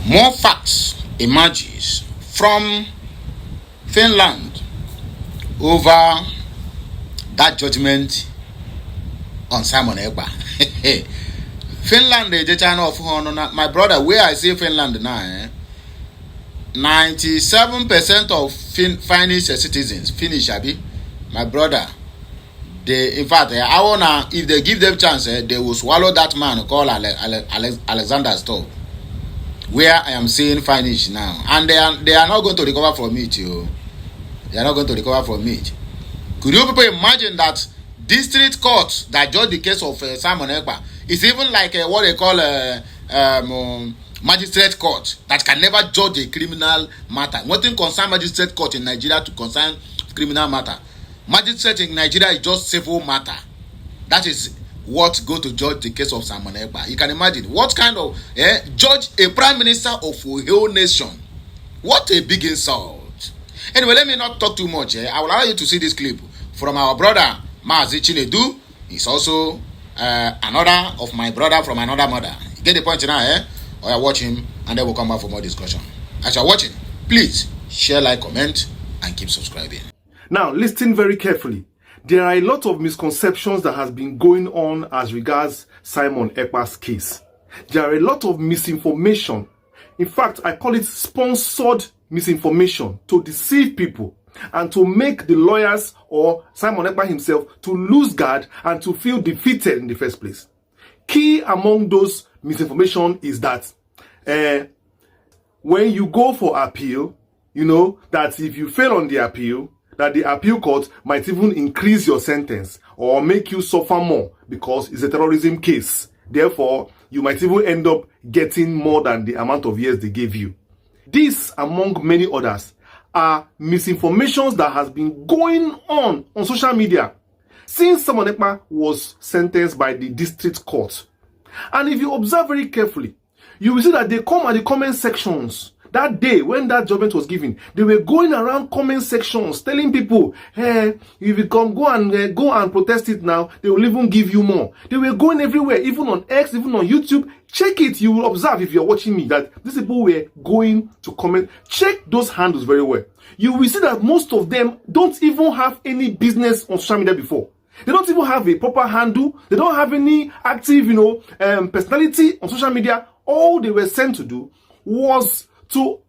More facts emerges from Finland over that judgment on Simon Ekpa. Finland, the China of my brother, where I see Finland now, 97% of Finnish citizens, Abi, my brother, they, in fact, I wanna, if they give them chance, they will swallow that man called Alexander Stubb. Where I am seeing Finnish now, and they are not going to recover from it. They are not going to recover from it. Could you people imagine that district court that judged the case of Simon Ekpa is even like what they call magistrate court that can never judge a criminal matter? Nothing concern magistrate court in Nigeria to concern criminal matter. Magistrate in Nigeria is just civil matter. That is what go to judge the case of Simon Ekpa. You can imagine what kind of judge a prime minister of a whole nation. What a big insult. Anyway, let me not talk too much. I will allow you to see this clip from our brother Maazi Chinedu. He's also another of my brother from another mother. You get the point now, Or you watch him, and then we'll come back for more discussion. As you're watching, please share, like, comment, and keep subscribing. Now, listen very carefully. There are a lot of misconceptions that has been going on as regards Simon Ekpa's case. There are a lot of misinformation. In fact, I call it sponsored misinformation to deceive people and to make the lawyers or Simon Ekpa himself to lose guard and to feel defeated in the first place. Key among those misinformation is that when you go for appeal, you know that if you fail on the appeal, that the appeal court might even increase your sentence or make you suffer more because it's a terrorism case. Therefore, you might even end up getting more than the amount of years they gave you. This, among many others, are misinformations that has been going on social media since Simon Ekpa was sentenced by the district court. And if you observe very carefully, you will see that they come at the comment sections. That day when that judgment was given, they were going around comment sections telling people, hey, if you come, go and protest it now, they will even give you more. They were going everywhere, even on X, even on YouTube. Check it, you will observe if you're watching me that these people were going to comment. Check those handles very well. You will see that most of them don't even have any business on social media before. They don't even have a proper handle. They don't have any active, personality on social media. All they were sent to do was to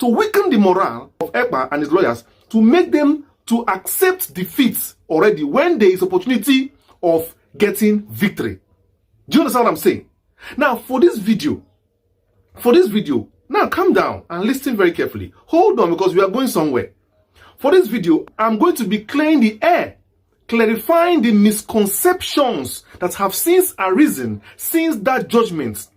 weaken the morale of Ekpa and his lawyers, to make them to accept defeat already when there is opportunity of getting victory. Do you understand what I'm saying? Now, for this video, now calm down and listen very carefully. Hold on, because we are going somewhere. For this video, I'm going to be clearing the air, clarifying the misconceptions that have since arisen since that judgment.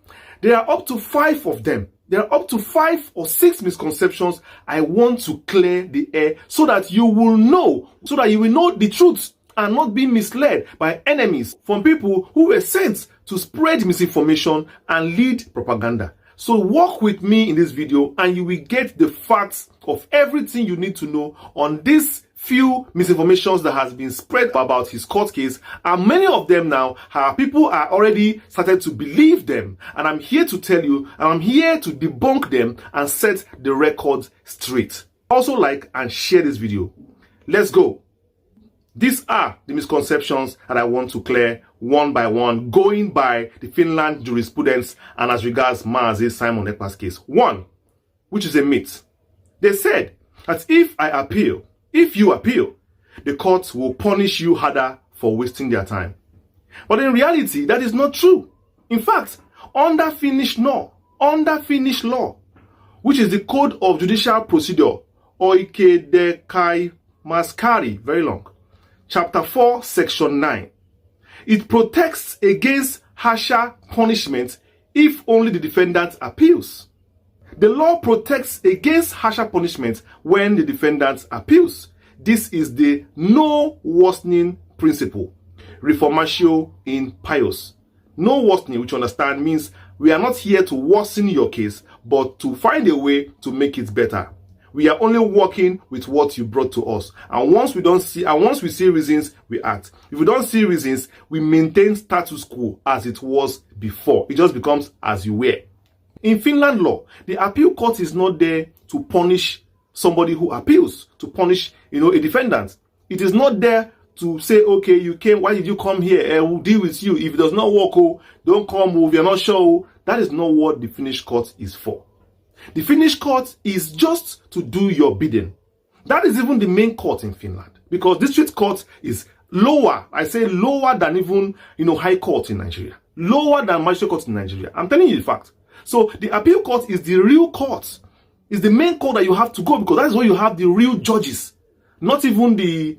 There are up to 5 of them. There are up to 5 or 6 misconceptions I want to clear the air so that you will know the truth and not be misled by enemies from people who were sent to spread misinformation and lead propaganda. So walk with me in this video and you will get the facts of everything you need to know on this few misinformations that has been spread about his court case, and many of them now, people are already started to believe them, and I'm here to tell you, and I'm here to debunk them and set the record straight. Also like and share this video. Let's go. These are the misconceptions that I want to clear one by one, going by the Finland jurisprudence and as regards Maazi Simon Ekpa's case. 1, which is a myth. They said that if you appeal, the courts will punish you harder for wasting their time. But in reality, that is not true. In fact, under Finnish law, which is the Code of Judicial Procedure, Oike de Kai Maskari, very long, Chapter 4, Section 9, it protects against harsher punishment if only the defendant appeals. The law protects against harsher punishment when the defendant appeals. This is the no worsening principle, reformatio in pious. No worsening, which you understand means we are not here to worsen your case, but to find a way to make it better. We are only working with what you brought to us. And once we see reasons, we act. If we don't see reasons, we maintain status quo as it was before. It just becomes as you were. In Finland law, the appeal court is not there to punish somebody who appeals, to punish, a defendant. It is not there to say, okay, you came, why did you come here? We'll deal with you. If it does not work, don't come, if you're not sure. That is not what the Finnish court is for. The Finnish court is just to do your bidding. That is even the main court in Finland, because district court is lower. I say lower than even, high court in Nigeria. Lower than magistrate court in Nigeria. I'm telling you the fact. So the appeal court is the real court. It's the main court that you have to go, because that is where you have the real judges. Not even the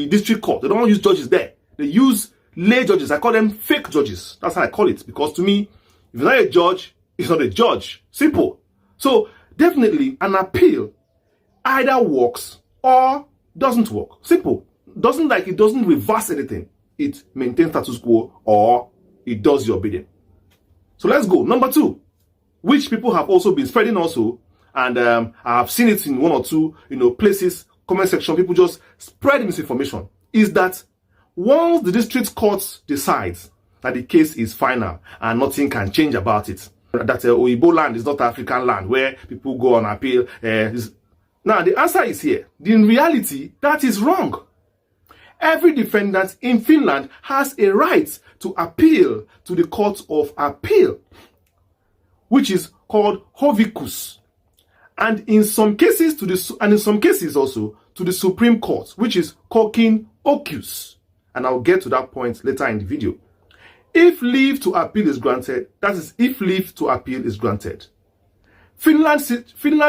district court. They don't use judges there. They use lay judges. I call them fake judges. That's how I call it. Because to me, if you're not a judge, it's not a judge. Simple. So definitely an appeal either works or doesn't work. Simple. It doesn't reverse anything. It maintains status quo or it does your bidding. So let's go. Number 2, which people have also been spreading also, and I have seen it in one or two, places, comment section, people just spread misinformation, is that once the district court decides that the case is final and nothing can change about it, that Oyibo land is not African land where people go on appeal. Now, the answer is here. In reality, that is wrong. Every defendant in Finland has a right to appeal to the Court of Appeal, which is called hovicus, and in some cases also to the Supreme Court, which is kokin ocus. And I'll get to that point later in the video. If leave to appeal is granted, that is, if leave to appeal is granted. Finland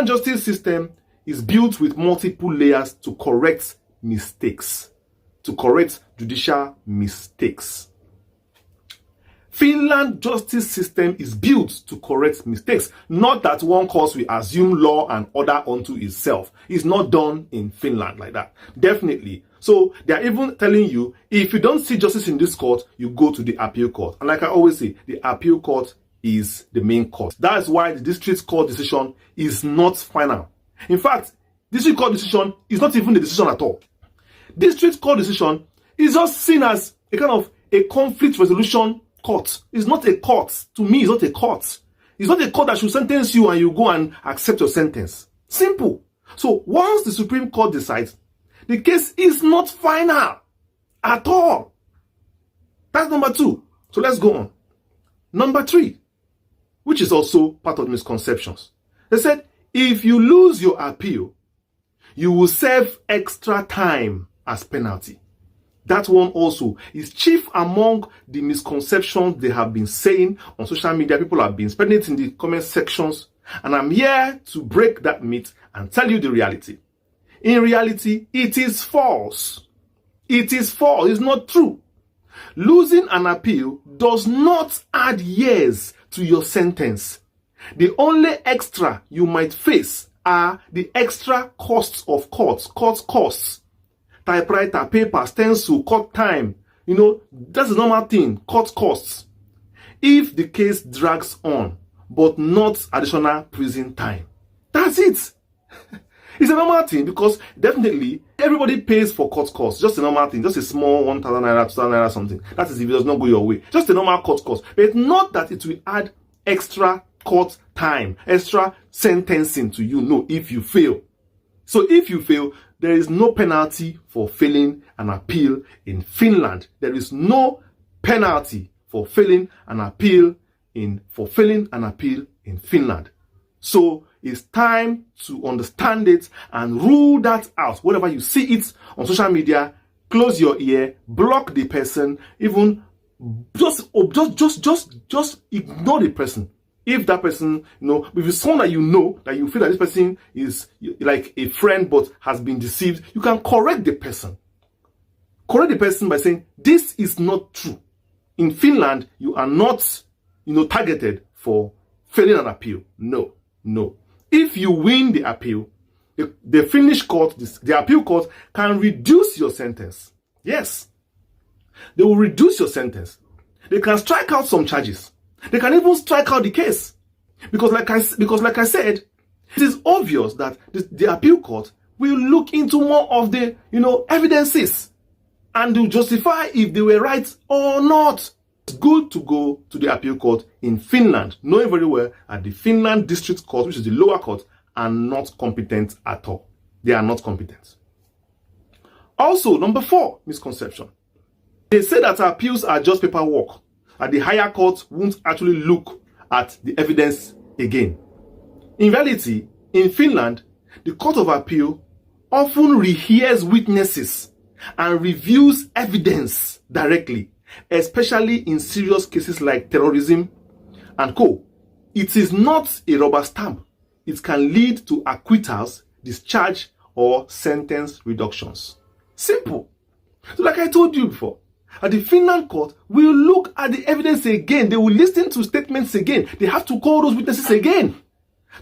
justice system is built with multiple layers to correct mistakes, to correct judicial mistakes. Finland justice system is built to correct mistakes. Not that one court will assume law and order unto itself. It's not done in Finland like that. Definitely. So they are even telling you, if you don't see justice in this court, you go to the appeal court. And like I always say, the appeal court is the main court. That's why the district court decision is not final. In fact, district court decision is not even the decision at all. District court decision is just seen as a kind of a conflict resolution court. It's not a court. To me, it's not a court. It's not a court that should sentence you and you go and accept your sentence. Simple. So once the Supreme Court decides, the case is not final at all. That's number 2. So let's go on. Number 3, which is also part of the misconceptions. They said, if you lose your appeal, you will serve extra time as penalty. That one also is chief among the misconceptions they have been saying on social media. People have been spreading it in the comment sections. And I'm here to break that myth and tell you the reality. In reality, it is false. It is false. It's not true. Losing an appeal does not add years to your sentence. The only extra you might face are the extra costs of court costs. Typewriter, paper, stencil, court time. That's the normal thing. Court costs. If the case drags on, but not additional prison time. That's it. It's a normal thing, because definitely everybody pays for court costs. Just a normal thing. Just a small 1,000 naira, 2,000 naira something. That is if it does not go your way. Just a normal court cost. But not that it will add extra court time, extra sentencing to you. No, if you fail. So if you fail, there is no penalty for failing an appeal in Finland. There is no penalty for failing an appeal in Finland. So it's time to understand it and rule that out. Whenever you see it on social media, close your ear, block the person, even just ignore the person. If that person, if it's someone that you feel that this person is like a friend but has been deceived, you can correct the person. Correct the person by saying, this is not true. In Finland, you are not, targeted for failing an appeal. No. If you win the appeal, the Finnish court, the appeal court can reduce your sentence. Yes. They will reduce your sentence. They can strike out some charges. They can even strike out the case. Because like I said, it is obvious that the appeal court will look into more of the, evidences and to justify if they were right or not. It's good to go to the appeal court in Finland, knowing very well that the Finland district court, which is the lower court, are not competent at all. They are not competent. Also, number 4 misconception. They say that appeals are just paperwork, and the higher court won't actually look at the evidence again. In reality, in Finland, the Court of Appeal often rehears witnesses and reviews evidence directly, especially in serious cases like terrorism and co. It is not a rubber stamp. It can lead to acquittals, discharge, or sentence reductions. Simple. So like I told you before, at the Finland court will look at the evidence again. They will listen to statements again. They have to call those witnesses again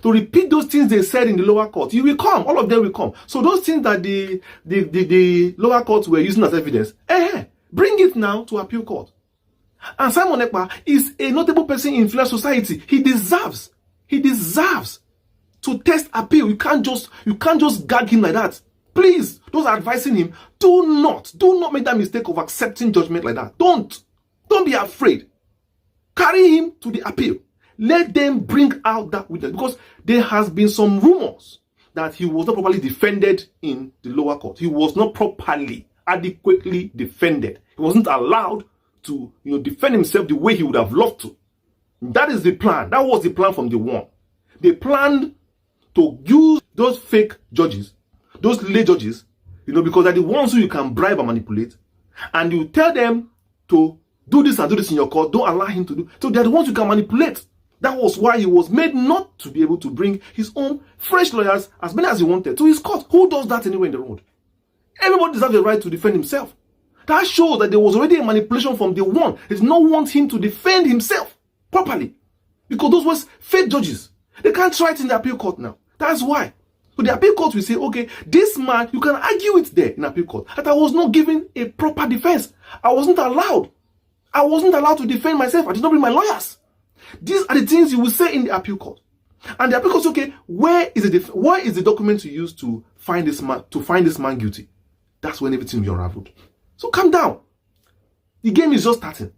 to repeat those things they said in the lower court. You will come. All of them will come. So those things that the lower courts were using as evidence, bring it now to appeal court. And Simon Ekpa is a notable person in Finland society. He deserves to test appeal. You can't just gag him like that. Please, those advising him, do not make that mistake of accepting judgment like that. Don't be afraid. Carry him to the appeal. Let them bring out that witness, because there has been some rumors that he was not properly defended in the lower court. He was not properly, adequately defended. He wasn't allowed to, defend himself the way he would have loved to. That is the plan. That was the plan from the one. They planned to use those fake judges, those lay judges, because they're the ones who you can bribe and manipulate, and you tell them to do this and do this in your court. Don't allow him to do. So they're the ones you can manipulate. That was why he was made not to be able to bring his own fresh lawyers, as many as he wanted, to his court. Who does that anywhere in the world? Everybody deserves the right to defend himself. That shows that there was already a manipulation from the one. They did not want him to defend himself properly, because those were fake judges. They can't try it in the appeal court now. That's why. So the appeal court will say, okay, this man, you can argue it there in appeal court, that I was not given a proper defense. I wasn't allowed to defend myself. I did not bring my lawyers. These are the things you will say in the appeal court. And the appeal court says, okay, where is the document you use to find this man guilty? That's when everything will be unraveled. So calm down. The game is just starting.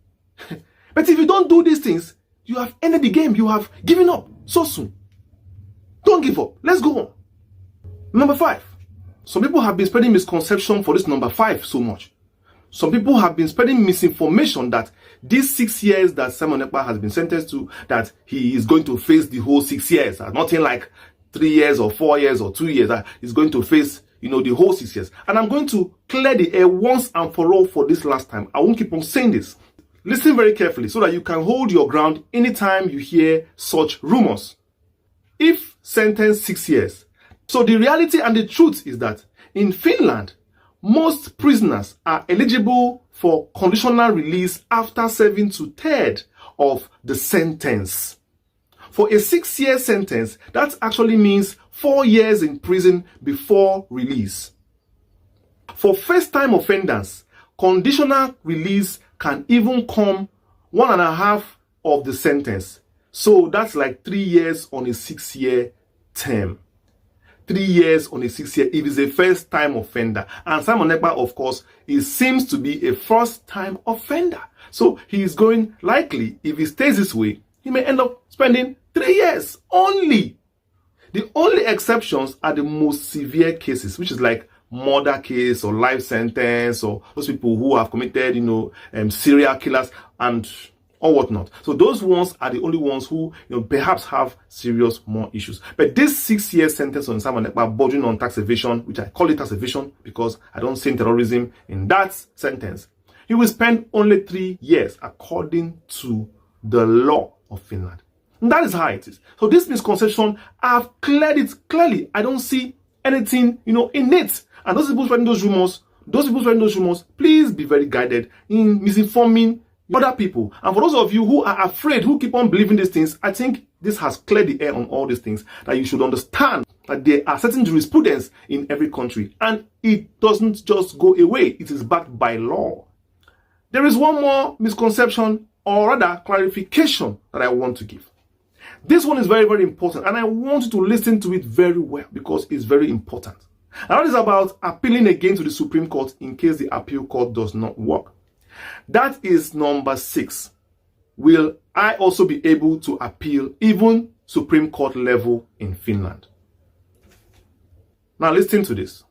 But if you don't do these things, you have ended the game. You have given up so soon. Don't give up. Let's go on. Number 5. Some people have been spreading misconception for this number 5 so much. Some people have been spreading misinformation that these 6 years that Simon Ekpa has been sentenced to, that he is going to face the whole 6 years. Nothing like 3 years or 4 years or 2 years. He's going to face, the whole 6 years. And I'm going to clear the air once and for all for this last time. I won't keep on saying this. Listen very carefully so that you can hold your ground anytime you hear such rumors. If sentenced 6 years. So the reality and the truth is that in Finland, most prisoners are eligible for conditional release after serving 2/3 of the sentence. For a 6-year sentence, that actually means 4 years in prison before release. For first-time offenders, conditional release can even come 1.5 of the sentence. So that's like 3 years on a 6-year term. 3 years on a 6-year if he's a first-time offender. And Simon Ekpa, of course, seems to be a first-time offender. So he is going, likely, if he stays this way, he may end up spending 3 years only. The only exceptions are the most severe cases, which is like murder case or life sentence, or those people who have committed, serial killers and or whatnot. So those ones are the only ones who perhaps have serious more issues. But this 6-year sentence on Simon Ekpa bordering on tax evasion, which I call it tax evasion because I don't see terrorism in that sentence, he will spend only 3 years according to the law of Finland. And that is how it is. So this misconception, I've cleared it clearly. I don't see anything, in it. And those people spreading those rumors, please be very guided in misinforming other people. And for those of you who are afraid, who keep on believing these things, I think this has cleared the air on all these things, that you should understand that there are certain jurisprudence in every country, and it doesn't just go away. It is backed by law. There is one more misconception, or rather clarification, that I want to give. This one is very, very important, and I want you to listen to it very well because it's very important. And that is about appealing again to the Supreme Court in case the appeal court does not work. That is number 6. Will I also be able to appeal even Supreme Court level in Finland? Now listen to this.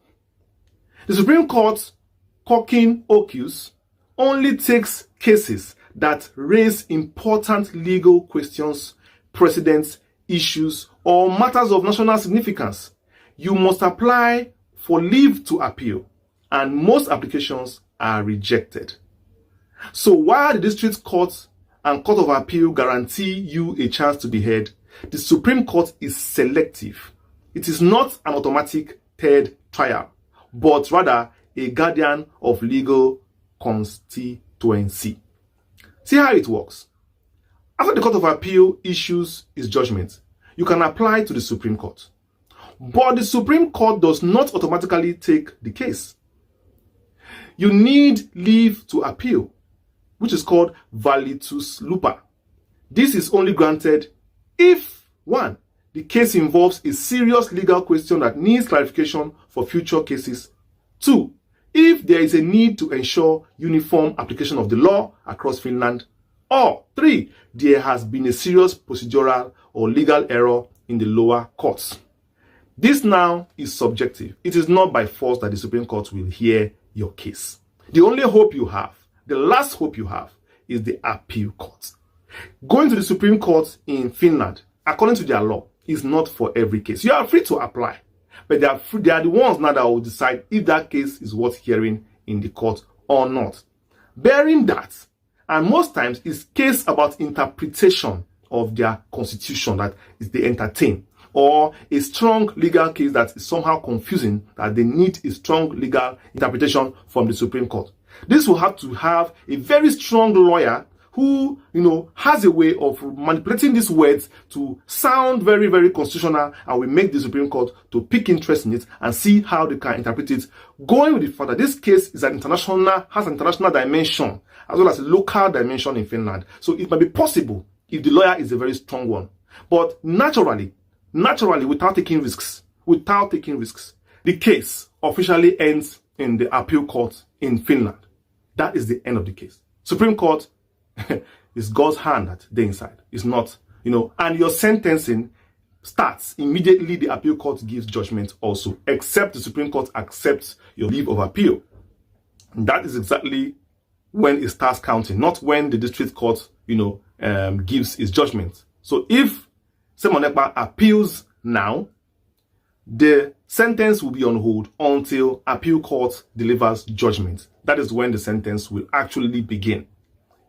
The Supreme Court Kokin Okius only takes cases that raise important legal questions, precedents, issues, or matters of national significance. You must apply for leave to appeal, and most applications are rejected. So while the district court and court of appeal guarantee you a chance to be heard, the Supreme Court is selective. It is not an automatic third trial, but rather a guardian of legal constituency. See how it works. After the Court of Appeal issues its judgment, you can apply to the Supreme Court. But the Supreme Court does not automatically take the case. You need leave to appeal, which is called valitus lupa. This is only granted if 1. The case involves a serious legal question that needs clarification for future cases. 2. If there is a need to ensure uniform application of the law across Finland. Or 3. There has been a serious procedural or legal error in the lower courts. This now is subjective. It is not by force that the Supreme Court will hear your case. The only hope you have, the last hope you have, is the appeal court. Going to the Supreme Court in Finland, according to their law, is not for every case. You are free to apply, but they are the ones now that will decide if that case is worth hearing in the court or not. Bearing that, and most times it's case about interpretation of their constitution that is they entertain, or a strong legal case that is somehow confusing, that they need a strong legal interpretation from the Supreme Court. This will have to have a very strong lawyer who, has a way of manipulating these words to sound very, very constitutional, and will make the Supreme Court to pick interest in it and see how they can interpret it. Going with the fact that this case is has an international dimension as well as a local dimension in Finland. So it might be possible if the lawyer is a very strong one. But naturally, without taking risks, the case officially ends in the appeal court in Finland. That is the end of the case. Supreme Court is God's hand at the inside. It's not, and your sentencing starts immediately the appeal court gives judgment also, except the Supreme Court accepts your leave of appeal. And that is exactly when it starts counting, not when the district court, gives its judgment. So if Semonekpa appeals now, the sentence will be on hold until appeal court delivers judgment. That is when the sentence will actually begin.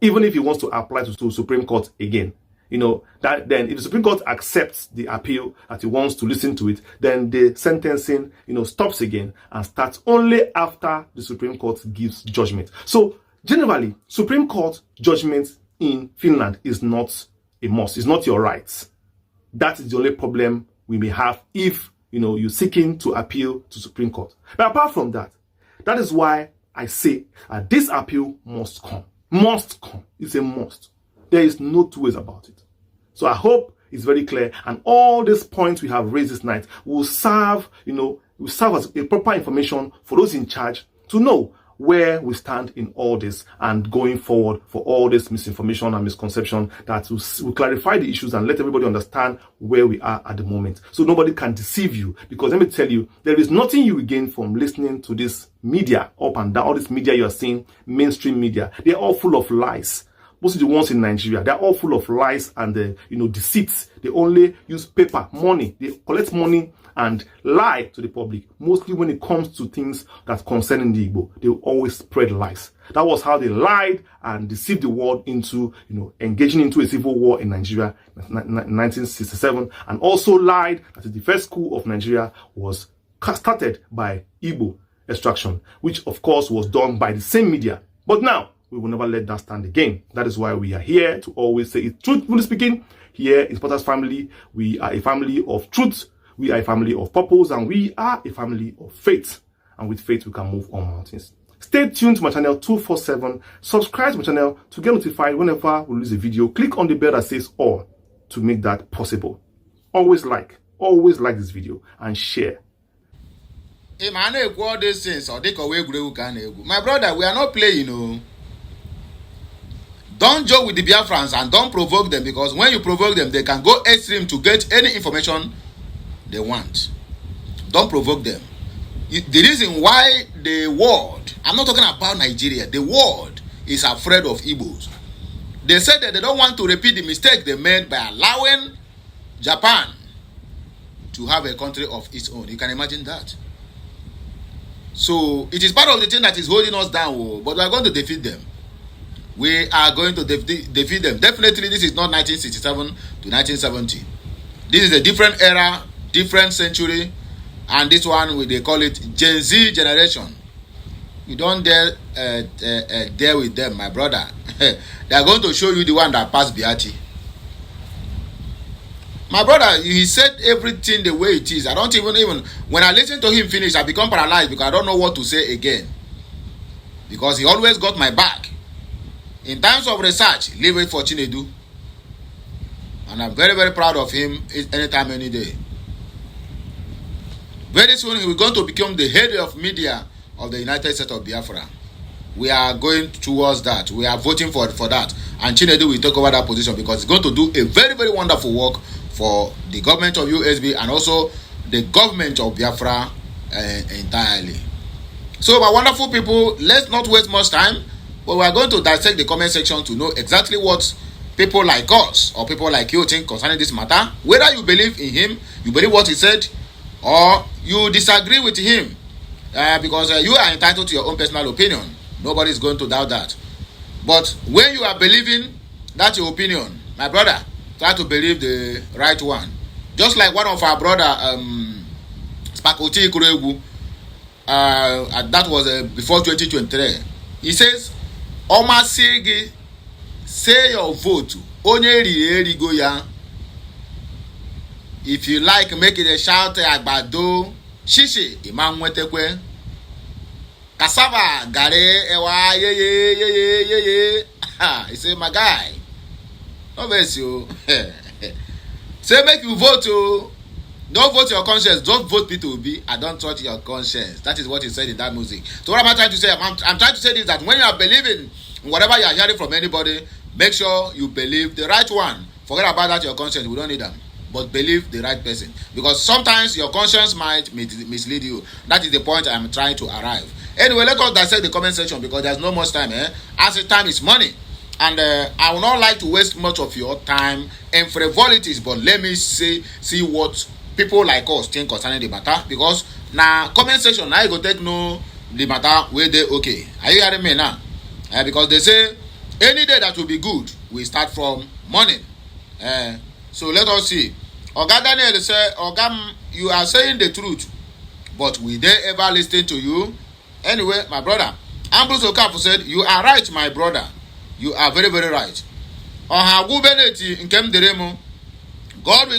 Even if he wants to apply to Supreme Court again, that then if the Supreme Court accepts the appeal that he wants to listen to it, then the sentencing, stops again and starts only after the Supreme Court gives judgment. So generally, Supreme Court judgment in Finland is not a must. It's not your right. That is the only problem we may have if, you're seeking to appeal to Supreme Court. But apart from that, that is why I say this appeal must come. Must come. It's a must. There is no two ways about it. So I hope it's very clear, and all these points we have raised this night will serve, as a proper information for those in charge to know where we stand in all this and going forward for all this misinformation and misconception that will clarify the issues and let everybody understand where we are at the moment. So nobody can deceive you, because let me tell you, there is nothing you will gain from listening to this media up and down, all this media you are seeing, mainstream media. They're all full of lies. Most of the ones in Nigeria, they're all full of lies and deceits. They only use paper, money. They collect money and lie to the public. Mostly when it comes to things that concern the Igbo, they will always spread lies. That was how they lied and deceived the world into, engaging into a civil war in Nigeria in 1967, and also lied that the first coup of Nigeria was started by Igbo extraction, which of course was done by the same media. But now, we will never let that stand again. That is why we are here to always say it. Truthfully speaking, here in Spotters Family, we are a family of truth, we are a family of purpose, and we are a family of faith. And with faith, we can move on mountains. Stay tuned to my channel 247. Subscribe to my channel to get notified whenever we release a video. Click on the bell that says all to make that possible. Always like this video and share. Hey man, all these things, my brother, we are not playing, Don't joke with the Biafrans and don't provoke them, because when you provoke them, they can go extreme to get any information they want. Don't provoke them. The reason why the world, I'm not talking about Nigeria, the world is afraid of Igbos. They said that they don't want to repeat the mistake they made by allowing Japan to have a country of its own. You can imagine that. So it is part of the thing that is holding us down, but we are going to defeat them. We are going to defeat them. Definitely, this is not 1967 to 1970. This is a different era, different century, and this one, they call it Gen Z generation. You don't dare deal with them, my brother. They are going to show you the one that passed Biati. My brother, he said everything the way it is. I don't even when I listen to him finish, I become paralyzed because I don't know what to say again. Because he always got my back. In terms of research, leave it for Chinedu. And I'm very, very proud of him anytime, any day. Very soon, he's going to become the head of media of the United States of Biafra. We are going towards that. We are voting for that. And Chinedu will take over that position because he's going to do a very, very wonderful work for the government of USB and also the government of Biafra entirely. So, my wonderful people, let's not waste much time. But we are going to dissect the comment section to know exactly what people like us or people like you think concerning this matter. Whether you believe in him, you believe what he said, or you disagree with him. Because you are entitled to your own personal opinion. Nobody is going to doubt that. But when you are believing that's your opinion, my brother, try to believe the right one. Just like one of our brother, Spakoti Kuregu, that was before 2023. He says, Oma Sigi, say your vote. Onye go ya. If you like, make it a shout agbado. Shishi, imam wetekwe. Cassava, gare, ewa, ye. He say, my guy. No verse you. Say make you vote. Don't vote your conscience. Don't vote P2B. I don't touch your conscience. That is what he said in that music. So what am I trying to say? I'm trying to say this, that when you are believing in whatever you are hearing from anybody, make sure you believe the right one. Forget about that your conscience. We don't need them. But believe the right person. Because sometimes your conscience might mislead you. That is the point I'm trying to arrive. Anyway, let us dissect the comment section because there's no much time. As the time is money. And I would not like to waste much of your time and frivolities. But let me see what people like us think concerning the matter, because now comment section now you go take no the matter where they okay. Are you hearing me now? Because they say any day that will be good we start from morning. So let us see. Oga Daniel say, Oga, you are saying the truth, but will they ever listen to you? Anyway, my brother, Ambrose Okafor said, you are right, my brother. You are very, very right. God will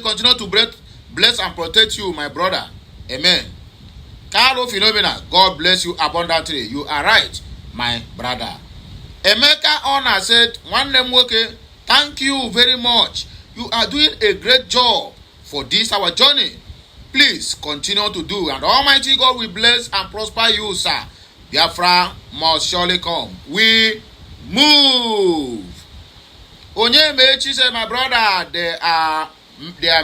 continue to bless and protect you, my brother. Amen. Carlo Phenomena, God bless you abundantly. You are right, my brother. Emeka Honor said, one name okay. Thank you very much. You are doing a great job for this our journey. Please continue to do, and Almighty God will bless and prosper you, sir. Biafra must surely come. We move. Onyemechi said, my brother, there are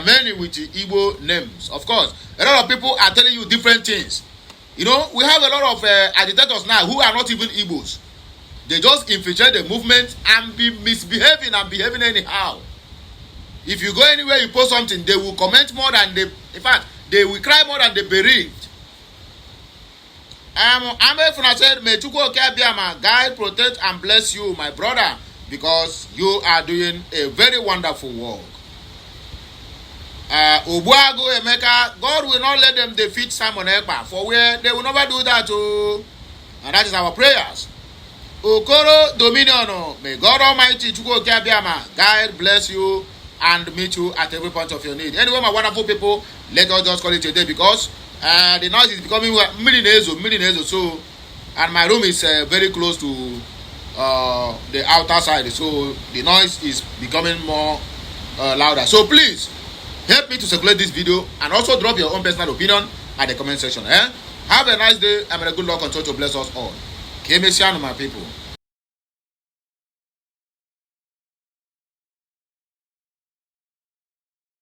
many with Igbo names. Of course, a lot of people are telling you different things. You know, we have a lot of agitators now who are not even Igbos. They just infiltrate the movement and be misbehaving and behaving anyhow. If you go anywhere, you post something, they will comment more than they, in fact, they will cry more than they bereaved. Amefuna said, may Chukwu Okeabiama guide, protect, and bless you, my brother, because you are doing a very wonderful work. Obuago Emeka, God will not let them defeat Simon Ekpa, for where they will never do that. And that is our prayers. Okoro Dominion, may God Almighty Chukwu Okeabiama guide, bless you, and meet you at every point of your need. Anyway, my wonderful people, let us just call it a day, because the noise is becoming million so, and my room is very close to the outer side, so the noise is becoming more louder. So please help me to circulate this video, and also drop your own personal opinion at the comment section. Have a nice day, and may the good Lord continue to bless us all. Keep me, my people.